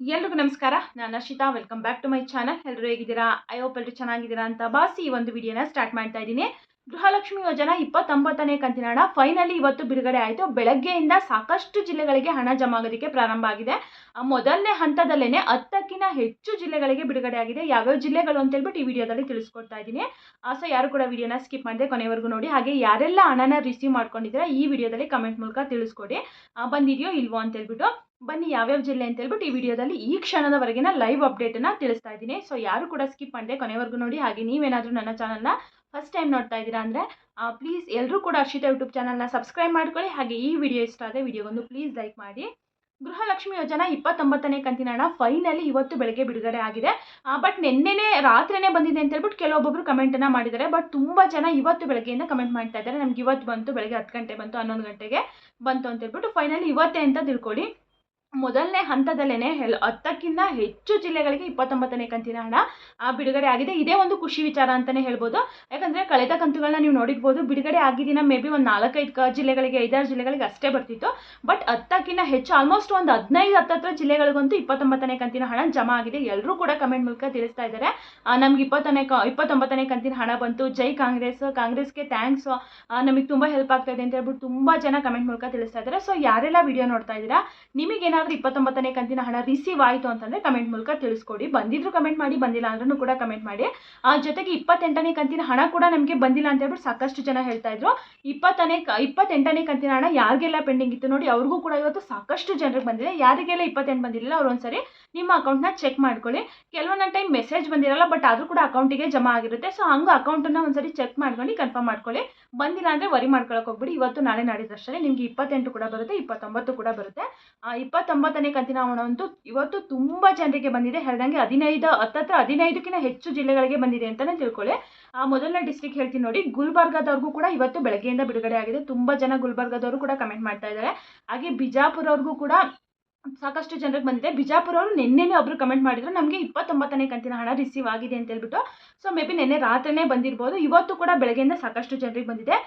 ಎಲ್ರಿಗೂ ನಮಸ್ಕಾರ. ನಾನು Harshita. Welcome back to my channel. ಎಲ್ಲರೂ ಹೇಗಿದ್ದೀರಾ? ಐ ಹೋಪ್ ಎಲ್ಲರೂ ಚೆನ್ನಾಗಿದ್ದೀರಾ ಅಂತ ಭಾವಿಸಿ ಈ ಒಂದು ವಿಡಿಯೋನ ಸ್ಟಾರ್ಟ್ ಮಾಡ್ತಾ ಇದ್ದೀನಿ. ಗೃಹಲಕ್ಷ್ಮಿ ಯೋಜನಾ 29ನೇ ಕಂತಿನ ಹಣ ಫೈನಲಿ ಇವತ್ತು ಬಿಡುಗಡೆ ಆಯಿತು. ಬೆಳಗ್ಗೆಯಿಂದ ಸಾಕಷ್ಟು ಜಿಲ್ಲೆಗಳಿಗೆ ಹಣ ಜಮಾ ಆಗೋದಕ್ಕೆ ಪ್ರಾರಂಭ ಆಗಿದೆ. ಮೊದಲನೇ ಹಂತದಲ್ಲೇನೆ 10ಕ್ಕಿಂತ ಹೆಚ್ಚು ಜಿಲ್ಲೆಗಳಿಗೆ ಬಿಡುಗಡೆ ಆಗಿದೆ. ಯಾವ್ಯಾವ ಜಿಲ್ಲೆಗಳು ಅಂತ ಹೇಳ್ಬಿಟ್ಟು ಈ ವಿಡಿಯೋದಲ್ಲಿ ತಿಳಿಸ್ಕೊಡ್ತಾ ಇದ್ದೀನಿ. ಸೊ ಯಾರು ಕೂಡ ವಿಡಿಯೋನ ಸ್ಕಿಪ್ ಮಾಡದೆ ಕೊನೆವರೆಗೂ ನೋಡಿ. ಹಾಗೆ ಯಾರೆಲ್ಲ ಹಣನ ರಿಸೀವ್ ಮಾಡ್ಕೊಂಡಿದ್ದೀರಾ ಈ ವಿಡಿಯೋದಲ್ಲಿ ಕಮೆಂಟ್ ಮೂಲಕ ತಿಳಿಸ್ಕೊಡಿ, ಬಂದಿದೆಯೋ ಇಲ್ವೋ ಅಂತ ಹೇಳ್ಬಿಟ್ಟು. ಬನ್ನಿ ಯಾವ್ಯಾವ ಜಿಲ್ಲೆ ಅಂತ ಹೇಳ್ಬಿಟ್ಟು ಈ ವಿಡಿಯೋದಲ್ಲಿ ಈ ಕ್ಷಣದವರೆಗಿನ ಲೈವ್ ಅಪ್ಡೇಟನ್ನು ತಿಳಿಸ್ತಾ ಇದ್ದೀನಿ. ಸೊ ಯಾರು ಕೂಡ ಸ್ಕಿಪ್ ಮಾಡದೆ ಕೊನೆವರೆಗೂ ನೋಡಿ. ಹಾಗೆ ನೀವೇನಾದರೂ ನನ್ನ ಚಾನಲ್ನ ಫಸ್ಟ್ ಟೈಮ್ ನೋಡ್ತಾ ಇದ್ದೀರಾ ಅಂದರೆ ಪ್ಲೀಸ್ ಎಲ್ಲರೂ ಕೂಡ ಹರ್ಷಿತಾ ಯೂಟ್ಯೂಬ್ ಚಾನಲ್ನ ಸಬ್ಸ್ಕ್ರೈಬ್ ಮಾಡ್ಕೊಳ್ಳಿ. ಹಾಗೆ ಈ ವಿಡಿಯೋ ಇಷ್ಟ ಆದರೆ ವಿಡಿಯೋಗೊಂದು ಪ್ಲೀಸ್ ಲೈಕ್ ಮಾಡಿ. ಗೃಹಲಕ್ಷ್ಮಿ ಯೋಜನಾ 29ನೇ ಕಂತಿನ ಹಣ ಫೈನಲಿ ಇವತ್ತು ಬೆಳಗ್ಗೆ ಬಿಡುಗಡೆ ಆಗಿದೆ. ಬಟ್ ನಿನ್ನೆನೇ ರಾತ್ರಿನೇ ಬಂದಿದೆ ಅಂತ ಹೇಳ್ಬಿಟ್ಟು ಕೆಲವೊಬ್ಬೊಬ್ರು ಕಮೆಂಟನ್ನು ಮಾಡಿದ್ದಾರೆ. ಬಟ್ ತುಂಬ ಜನ ಇವತ್ತು ಬೆಳಗ್ಗೆಯಿಂದ ಕಮೆಂಟ್ ಮಾಡ್ತಾ ಇದ್ದಾರೆ, ನಮ್ಗೆ ಇವತ್ತು ಬಂತು, ಬೆಳಗ್ಗೆ 10 ಗಂಟೆ ಬಂತು, 11 ಗಂಟೆಗೆ ಬಂತು ಅಂತ ಹೇಳ್ಬಿಟ್ಟು. ಫೈನಲಿ ಇವತ್ತೇ ಅಂತ ತಿಳ್ಕೊಳ್ಳಿ. ಮೊದಲನೇ ಹಂತದಲ್ಲೇ 10ಕ್ಕಿಂತ ಹೆಚ್ಚು ಜಿಲ್ಲೆಗಳಿಗೆ 29ನೇ ಕಂತಿನ ಹಣ ಬಿಡುಗಡೆ ಆಗಿದೆ. ಇದೇ ಒಂದು ಖುಷಿ ವಿಚಾರ ಅಂತಲೇ ಹೇಳ್ಬೋದು. ಯಾಕಂದರೆ ಕಳೆದ ಕಂತುಗಳನ್ನ ನೀವು ನೋಡಿರ್ಬೋದು, ಬಿಡುಗಡೆ ಆಗಿದ್ದಿನ ಮೇ ಬಿ ಒಂದು 4-5 ಜಿಲ್ಲೆಗಳಿಗೆ, 5-6 ಜಿಲ್ಲೆಗಳಿಗೆ ಅಷ್ಟೇ ಬರ್ತಿತ್ತು. ಬಟ್ 10ಕ್ಕಿಂತ ಹೆಚ್ಚು ಆಲ್ಮೋಸ್ಟ್ ಒಂದು 15-10 ಜಿಲ್ಲೆಗಳಿಗಂತೂ 29ನೇ ಕಂತಿನ ಹಣ ಜಮಾ ಆಗಿದೆ. ಎಲ್ಲರೂ ಕೂಡ ಕಮೆಂಟ್ ಮೂಲಕ ತಿಳಿಸ್ತಾ ಇದ್ದಾರೆ, ನಮ್ಗೆ 29ನೇ ಕಂತಿನ ಹಣ ಬಂತು, ಜೈ ಕಾಂಗ್ರೆಸ್, ಕಾಂಗ್ರೆಸ್ಗೆ ಥ್ಯಾಂಕ್ಸ್, ನಮಗೆ ತುಂಬ ಹೆಲ್ಪ್ ಆಗ್ತಾ ಇದೆ ಅಂತ ಹೇಳ್ಬಿಟ್ಟು ತುಂಬ ಜನ ಕಮೆಂಟ್ ಮೂಲಕ ತಿಳಿಸ್ತಾ ಇದ್ದಾರೆ. ಸೊ ಯಾರೆಲ್ಲ ವಿಡಿಯೋ ನೋಡ್ತಾ ಇದ್ದೀರಾ, ನಿಮಗೇನಾದರೂ 29ನೇ ಕಂತಿನ ಹಣ ರಿಸೀವ್ ಆಯಿತು ಅಂತಂದರೆ ಕಮೆಂಟ್ ಮೂಲಕ ತಿಳಿಸ್ಕೊಡಿ. ಬಂದಿದ್ರು ಕಮೆಂಟ್ ಮಾಡಿ, ಬಂದಿಲ್ಲ ಅಂದ್ರೂ ಕೂಡ ಕಮೆಂಟ್ ಮಾಡಿ. ಜೊತೆಗೆ 28ನೇ ಕಂತಿನ ಹಣ ಕೂಡ ನಮಗೆ ಬಂದಿಲ್ಲ ಅಂತ ಹೇಳ್ಬಿಟ್ಟು ಸಾಕಷ್ಟು ಜನ ಹೇಳ್ತಾ ಇದ್ರು. 28ನೇ ಕಂತಿನ ಹಣ ಯಾರಿಗೆಲ್ಲ ಪೆಂಡಿಂಗ್ ಇತ್ತು ನೋಡಿ, ಅವ್ರಿಗೂ ಕೂಡ ಇವತ್ತು ಸಾಕಷ್ಟು ಜನರಿಗೆ ಬಂದಿದೆ. ಯಾರಿಗೆಲ್ಲ 28 ಬಂದಿರಲಿಲ್ಲ ಅವ್ರು ಒಂದ್ಸರಿ ನಿಮ್ಮ ಅಕೌಂಟ್ನ ಚೆಕ್ ಮಾಡ್ಕೊಳ್ಳಿ. ಕೆಲವೊಂದೊಂದು ಟೈಮ್ ಮೆಸೇಜ್ ಬಂದಿರಲ್ಲ, ಬಟ್ ಆದರೂ ಕೂಡ ಅಕೌಂಟಿಗೆ ಜಮಾ ಆಗಿರುತ್ತೆ. ಸೊ ಹಂಗೆ ಅಕೌಂಟನ್ನು ಒಂದ್ಸರಿ ಚೆಕ್ ಮಾಡ್ಕೊಂಡು ಕನ್ಫರ್ಮ್ ಮಾಡ್ಕೊಳ್ಳಿ. ಬಂದಿಲ್ಲ ಅಂದರೆ ವರಿ ಮಾಡ್ಕೊಳಕ್ಕೆ ಹೋಗ್ಬಿಡಿ. ಇವತ್ತು ನಾಳೆ ನಾಡಿದ್ದಷ್ಟೇ ನಿಮಗೆ 28 ಕೂಡ ಬರುತ್ತೆ, 29 ಕೂಡ ಬರುತ್ತೆ. 29ನೇ ಕಂತಿನ ಹಣ ಅಂತೂ ಇವತ್ತು ತುಂಬ ಜನರಿಗೆ ಬಂದಿದೆ. ಹೇಳ್ದಂಗೆ 15ಕ್ಕಿಂತ ಹೆಚ್ಚು ಜಿಲ್ಲೆಗಳಿಗೆ ಬಂದಿದೆ ಅಂತಲೇ ತಿಳ್ಕೊಳ್ಳಿ. ಮೊದಲನೇ ಡಿಸ್ಟ್ರಿಕ್ಟ್ ಹೇಳ್ತೀನಿ ನೋಡಿ, ಗುಲ್ಬರ್ಗಾದವ್ರಿಗೂ ಕೂಡ ಇವತ್ತು ಬೆಳಗ್ಗೆಯಿಂದ ಬಿಡುಗಡೆ ಆಗಿದೆ. ತುಂಬ ಜನ ಗುಲ್ಬರ್ಗಾದವರು ಕೂಡ ಕಮೆಂಟ್ ಮಾಡ್ತಾ ಇದ್ದಾರೆ. ಹಾಗೆ ಬಿಜಾಪುರವ್ರಿಗೂ ಕೂಡ ಸಾಕಷ್ಟು ಜನರಿಗೆ ಬಂದಿದೆ. ಬಿಜಾಪುರ ಅವರು ನಿನ್ನೆನೇ ಒಬ್ರು ಕಮೆಂಟ್ ಮಾಡಿದ್ರು, ನಮಗೆ 29ನೇ ಕಂತಿನ ಹಣ ರಿಸೀವ್ ಆಗಿದೆ ಅಂತ ಹೇಳ್ಬಿಟ್ಟು. ಸೊ ಮೇ ಬಿ ನಿನ್ನೆ ರಾತ್ರಿನೇ ಬಂದಿರ್ಬೋದು. ಇವತ್ತು ಕೂಡ ಬೆಳಗ್ಗೆಯಿಂದ ಸಾಕಷ್ಟು ಜನರಿಗೆ ಬಂದಿದೆ.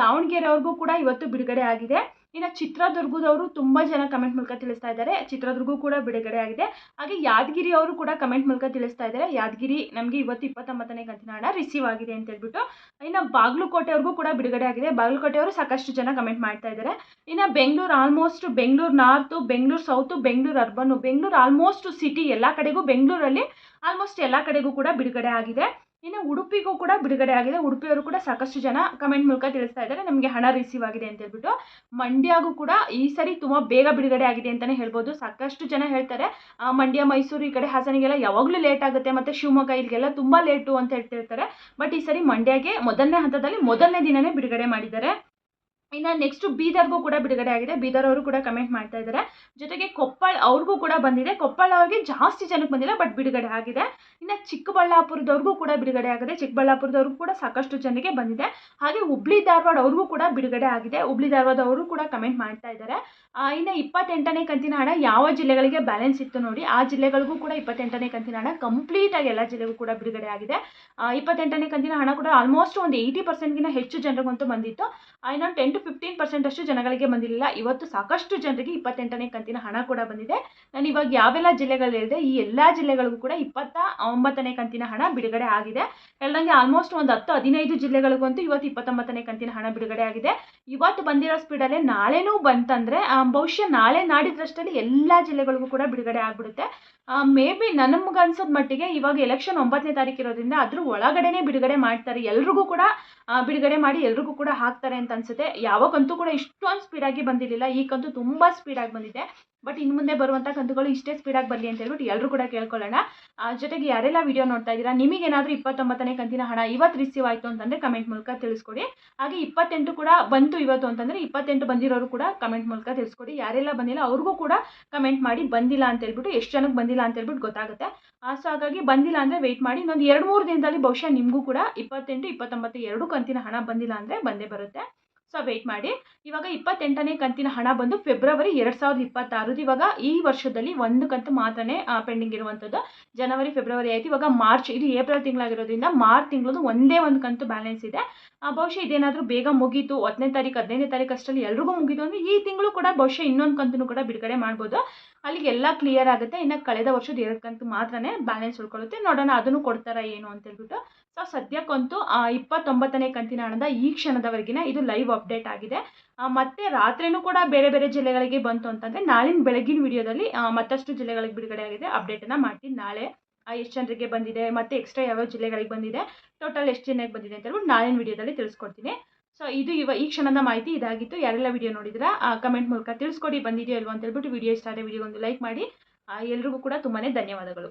ದಾವಣಗೆರೆ ಅವ್ರಿಗೂ ಕೂಡ ಇವತ್ತು ಬಿಡುಗಡೆ ಆಗಿದೆ. ಇನ್ನು ಚಿತ್ರದುರ್ಗದವರು ತುಂಬ ಜನ ಕಮೆಂಟ್ ಮೂಲಕ ತಿಳಿಸ್ತಾ ಇದ್ದಾರೆ, ಚಿತ್ರದುರ್ಗ ಕೂಡ ಬಿಡುಗಡೆ ಆಗಿದೆ. ಹಾಗೆ ಯಾದಗಿರಿ ಅವರು ಕೂಡ ಕಮೆಂಟ್ ಮೂಲಕ ತಿಳಿಸ್ತಾ ಇದ್ದಾರೆ, ಯಾದಗಿರಿ ನಮಗೆ ಇವತ್ತು 29ನೇ ಕಂತಿನ ಹಣ ರಿಸೀವ್ ಆಗಿದೆ ಅಂತ ಹೇಳ್ಬಿಟ್ಟು. ಇನ್ನು ಬಾಗಲಕೋಟೆಯವ್ರಿಗೂ ಕೂಡ ಬಿಡುಗಡೆ ಆಗಿದೆ. ಬಾಗಲಕೋಟೆಯವರು ಸಾಕಷ್ಟು ಜನ ಕಮೆಂಟ್ ಮಾಡ್ತಾ ಇದ್ದಾರೆ. ಇನ್ನು Bengaluru, almost Bengaluru north, Bengaluru south, Bengaluru urban, Bengaluru almost city ಎಲ್ಲ ಕಡೆಗೂ, ಬೆಂಗಳೂರಲ್ಲಿ ಆಲ್ಮೋಸ್ಟ್ ಎಲ್ಲ ಕಡೆಗೂ ಕೂಡ ಬಿಡುಗಡೆ ಆಗಿದೆ. ಇನ್ನು ಉಡುಪಿಗೂ ಕೂಡ ಬಿಡುಗಡೆ ಆಗಿದೆ. ಉಡುಪಿಯವರು ಕೂಡ ಸಾಕಷ್ಟು ಜನ ಕಮೆಂಟ್ ಮೂಲಕ ತಿಳಿಸ್ತಾ ಇದ್ದಾರೆ, ನಮಗೆ ಹಣ ರಿಸೀವ್ ಆಗಿದೆ ಅಂತ ಹೇಳ್ಬಿಟ್ಟು. ಮಂಡ್ಯಗೂ ಕೂಡ ಈ ಸರಿ ತುಂಬ ಬೇಗ ಬಿಡುಗಡೆ ಆಗಿದೆ ಅಂತಲೇ ಹೇಳ್ಬೋದು. ಸಾಕಷ್ಟು ಜನ ಹೇಳ್ತಾರೆ ಮಂಡ್ಯ, ಮೈಸೂರು, ಈ ಕಡೆ ಹಾಸನಿಗೆಲ್ಲ ಯಾವಾಗಲೂ ಲೇಟ್ ಆಗುತ್ತೆ, ಮತ್ತು ಶಿವಮೊಗ್ಗ ಇಲ್ಲಿಗೆಲ್ಲ ತುಂಬ ಲೇಟು ಅಂತ ಹೇಳ್ತಿರ್ತಾರೆ. ಬಟ್ ಈ ಸರಿ ಮಂಡ್ಯಗೆ ಮೊದಲನೇ ಹಂತದಲ್ಲಿ ಮೊದಲನೇ ದಿನವೇ ಬಿಡುಗಡೆ ಮಾಡಿದ್ದಾರೆ. ಇನ್ನು ನೆಕ್ಸ್ಟ್ ಬೀದರ್ಗೂ ಕೂಡ ಬಿಡುಗಡೆ ಆಗಿದೆ. ಬೀದರ್ ಅವರು ಕೂಡ ಕಮೆಂಟ್ ಮಾಡ್ತಾ ಇದ್ದಾರೆ. ಜೊತೆಗೆ ಕೊಪ್ಪಳ ಅವ್ರಿಗೂ ಕೂಡ ಬಂದಿದೆ. ಕೊಪ್ಪಳ ಅವ್ರಿಗೆ ಜಾಸ್ತಿ ಜನಕ್ಕೆ ಬಂದಿಲ್ಲ, ಬಟ್ ಬಿಡುಗಡೆ ಆಗಿದೆ. ಇನ್ನು ಚಿಕ್ಕಬಳ್ಳಾಪುರದವ್ರಿಗೂ ಕೂಡ ಬಿಡುಗಡೆ ಆಗಿದೆ. ಚಿಕ್ಕಬಳ್ಳಾಪುರದವ್ರಿಗೂ ಕೂಡ ಸಾಕಷ್ಟು ಜನರಿಗೆ ಬಂದಿದೆ. ಹಾಗೆ ಹುಬ್ಳಿ ಧಾರವಾಡ ಅವ್ರಿಗೂ ಕೂಡ ಬಿಡುಗಡೆ ಆಗಿದೆ. ಹುಬ್ಳಿ ಧಾರವಾಡ ಅವರು ಕೂಡ ಕಮೆಂಟ್ ಮಾಡ್ತಾ ಇದ್ದಾರೆ. ಇನ್ನು 28ನೇ ಕಂತಿನ ಹಣ ಯಾವ ಜಿಲ್ಲೆಗಳಿಗೆ ಬ್ಯಾಲೆನ್ಸ್ ಇತ್ತು ನೋಡಿ, ಆ ಜಿಲ್ಲೆಗಳಿಗೂ ಕೂಡ 28ನೇ ಕಂತಿನ ಹಣ ಕಂಪ್ಲೀಟಾಗಿ ಎಲ್ಲ ಜಿಲ್ಲೆಗೂ ಕೂಡ ಬಿಡುಗಡೆ ಆಗಿದೆ. 28ನೇ ಕಂತಿನ ಹಣ ಕೂಡ ಆಲ್ಮೋಸ್ಟ್ ಒಂದು 80%ಗಿಂತ ಹೆಚ್ಚು ಜನರಿಗಂತೂ ಬಂದಿತ್ತು. ಇನ್ನೊಂದು 10-15% ಅಷ್ಟು ಜನಗಳಿಗೆ ಬಂದಿರಲಿಲ್ಲ. ಇವತ್ತು ಸಾಕಷ್ಟು ಜನರಿಗೆ 28ನೇ ಕಂತಿನ ಹಣ ಕೂಡ ಬಂದಿದೆ. ನಾನು ಇವಾಗ ಯಾವೆಲ್ಲ ಜಿಲ್ಲೆಗಳು ಹೇಳಿದೆ, ಈ ಎಲ್ಲ ಜಿಲ್ಲೆಗಳಿಗೂ ಕೂಡ 29ನೇ ಕಂತಿನ ಹಣ ಬಿಡುಗಡೆ ಆಗಿದೆ. ಹೇಳ್ದಂಗೆ ಆಲ್ಮೋಸ್ಟ್ ಒಂದು 10-15 ಜಿಲ್ಲೆಗಳಿಗಂತೂ ಇವತ್ತು 29ನೇ ಕಂತಿನ ಹಣ ಬಿಡುಗಡೆ ಆಗಿದೆ. ಇವತ್ತು ಬಂದಿರೋ ಸ್ಪೀಡಲ್ಲೇ ನಾಳೆನೂ ಬಂತಂದರೆ ಬಹುಶಃ ನಾಳೆ ನಾಡಿದ್ರಷ್ಟರಲ್ಲಿ ಎಲ್ಲ ಜಿಲ್ಲೆಗಳಿಗೂ ಕೂಡ ಬಿಡುಗಡೆ ಆಗಿಬಿಡುತ್ತೆ. ಮೇ ಬಿ ನಮಗೆ ಅನ್ಸೋದ ಮಟ್ಟಿಗೆ ಇವಾಗ ಎಲೆಕ್ಷನ್ 9ನೇ ತಾರೀಕು ಇರೋದ್ರಿಂದ ಅದ್ರ ಒಳಗಡೆನೇ ಬಿಡುಗಡೆ ಮಾಡ್ತಾರೆ. ಎಲ್ರಿಗೂ ಕೂಡ ಬಿಡುಗಡೆ ಮಾಡಿ ಎಲ್ರಿಗೂ ಕೂಡ ಹಾಕ್ತಾರೆ ಅಂತ ಅನ್ಸುತ್ತೆ. ಯಾವಾಗಂತೂ ಕೂಡ ಇಷ್ಟೊಂದು ಸ್ಪೀಡಾಗಿ ಬಂದಿರಲಿಲ್ಲ, ಈ ಕಂತು ತುಂಬ ಸ್ಪೀಡಾಗಿ ಬಂದಿದೆ. ಬಟ್ ಇನ್ನು ಮುಂದೆ ಬರುವಂಥ ಕಂತುಗಳು ಇಷ್ಟೇ ಸ್ಪೀಡಾಗಿ ಬರಲಿ ಅಂತ ಹೇಳ್ಬಿಟ್ಟು ಎಲ್ಲರೂ ಕೂಡ ಕೇಳ್ಕೊಳ್ಳೋಣ. ಜೊತೆಗೆ ಯಾರೆಲ್ಲ ವಿಡಿಯೋ ನೋಡ್ತಾ ಇದ್ದೀರಾ, ನಿಮಗೇನಾದರೂ 29ನೇ ಕಂತಿನ ಹಣ ಇವತ್ತು ರಿಸೀವ್ ಆಯಿತು ಅಂತಂದರೆ ಕಮೆಂಟ್ ಮೂಲಕ ತಿಳಿಸ್ಕೊಡಿ. ಹಾಗೆ 28 ಕೂಡ ಬಂತು ಇವತ್ತು ಅಂತಂದರೆ 28 ಬಂದಿರೋರು ಕೂಡ ಕಮೆಂಟ್ ಮೂಲಕ ತಿಳಿಸ್ಕೊಡಿ. ಯಾರೆಲ್ಲ ಬಂದಿಲ್ಲ ಅವ್ರಿಗೂ ಕೂಡ ಕಮೆಂಟ್ ಮಾಡಿ, ಬಂದಿಲ್ಲ ಅಂತ ಹೇಳ್ಬಿಟ್ಟು, ಎಷ್ಟು ಜನಕ್ಕೆ ಬಂದಿಲ್ಲ ಅಂತ ಹೇಳ್ಬಿಟ್ಟು ಗೊತ್ತಾಗುತ್ತೆ. ಸೊ ಹಾಗಾಗಿ ಬಂದಿಲ್ಲ ಅಂದರೆ ವೆಯ್ಟ್ ಮಾಡಿ, ಇನ್ನೊಂದು 2-3 ದಿನದಲ್ಲಿ ಬಹುಶಃ ನಿಮಗೂ ಕೂಡ 28, 29 2 ಕಂತಿನ ಹಣ ಬಂದಿಲ್ಲ ಅಂದರೆ ಬಂದೇ ಬರುತ್ತೆ. ಸೊ ವೆಯ್ಟ್ ಮಾಡಿ. ಇವಾಗ 28ನೇ ಕಂತಿನ ಹಣ ಬಂದು ಫೆಬ್ರವರಿ 2026. ಇವಾಗ ಈ ವರ್ಷದಲ್ಲಿ ಒಂದು ಕಂತು ಮಾತ್ರನೇ ಪೆಂಡಿಂಗ್ ಇರುವಂಥದ್ದು. ಜನವರಿ ಫೆಬ್ರವರಿ ಆಯಿತು, ಇವಾಗ ಮಾರ್ಚ್, ಇದು ಏಪ್ರಿಲ್ ತಿಂಗಳಾಗಿರೋದ್ರಿಂದ ಮಾರ್ಚ್ ತಿಂಗಳದು ಒಂದೇ ಒಂದು ಕಂತು ಬ್ಯಾಲೆನ್ಸ್ ಇದೆ. ಬಹುಶಃ ಇದೇನಾದರೂ ಬೇಗ ಮುಗೀತು 10ನೇ ತಾರೀಕು 15ನೇ ತಾರೀಕು ಅಷ್ಟರಲ್ಲಿ ಎಲ್ರಿಗೂ ಮುಗೀತು ಅಂದರೆ ಈ ತಿಂಗಳು ಕೂಡ ಬಹುಶಃ ಇನ್ನೊಂದು ಕಂತನ್ನು ಕೂಡ ಬಿಡುಗಡೆ ಮಾಡ್ಬೋದು. ಅಲ್ಲಿಗೆ ಎಲ್ಲ ಕ್ಲಿಯರ್ ಆಗುತ್ತೆ. ಇನ್ನು ಕಳೆದ ವರ್ಷದ 2 ಕಂತು ಮಾತ್ರನೇ ಬ್ಯಾಲೆನ್ಸ್ ಉಳ್ಕೊಳ್ಳುತ್ತೆ. ನೋಡೋಣ ಅದನ್ನು ಕೊಡ್ತಾರಾ ಏನು ಅಂತ ಹೇಳ್ಬಿಟ್ಟು. ಸೊ ಸದ್ಯಕ್ಕಂತೂ 29ನೇ ಕಂತಿನ ಹಣದ ಈ ಕ್ಷಣದವರೆಗಿನ ಇದು ಲೈವ್ ಅಪ್ಡೇಟ್ ಆಗಿದೆ. ಮತ್ತೆ ರಾತ್ರಿನೂ ಕೂಡ ಬೇರೆ ಬೇರೆ ಜಿಲ್ಲೆಗಳಿಗೆ ಬಂತು ಅಂತಂದರೆ ನಾಳಿನ ಬೆಳಗಿನ ವಿಡಿಯೋದಲ್ಲಿ ಮತ್ತಷ್ಟು ಜಿಲ್ಲೆಗಳಿಗೆ ಬಿಡುಗಡೆ ಆಗಿದೆ ಅಪ್ಡೇಟನ್ನು ಮಾಡ್ತೀನಿ. ನಾಳೆ ಎಷ್ಟು ಜನರಿಗೆ ಬಂದಿದೆ, ಮತ್ತು ಎಕ್ಸ್ಟ್ರಾ ಯಾವ್ಯಾವ ಜಿಲ್ಲೆಗಳಿಗೆ ಬಂದಿದೆ, ಟೋಟಲ್ ಎಷ್ಟು ಜನಕ್ಕೆ ಬಂದಿದೆ ಅಂತ ಹೇಳ್ಬಿಟ್ಟು ನಾಳಿನ ವಿಡಿಯೋದಲ್ಲಿ ತಿಳಿಸ್ಕೊಡ್ತೀನಿ. ಸೊ ಇದು ಈ ಕ್ಷಣದ ಮಾಹಿತಿ ಇದಾಗಿತ್ತು. ಯಾರೆಲ್ಲ ವಿಡಿಯೋ ನೋಡಿದ್ರೆ ಕಮೆಂಟ್ ಮೂಲಕ ತಿಳಿಸ್ಕೊಡಿ ಬಂದಿದೆಯೋ ಇಲ್ವೋ ಅಂತ ಹೇಳ್ಬಿಟ್ಟು. ವಿಡಿಯೋ ಇಷ್ಟ ಆದರೆ ವಿಡಿಯೋ ಒಂದು ಲೈಕ್ ಮಾಡಿ. ಎಲ್ರಿಗೂ ಕೂಡ ತುಂಬಾ ಧನ್ಯವಾದಗಳು.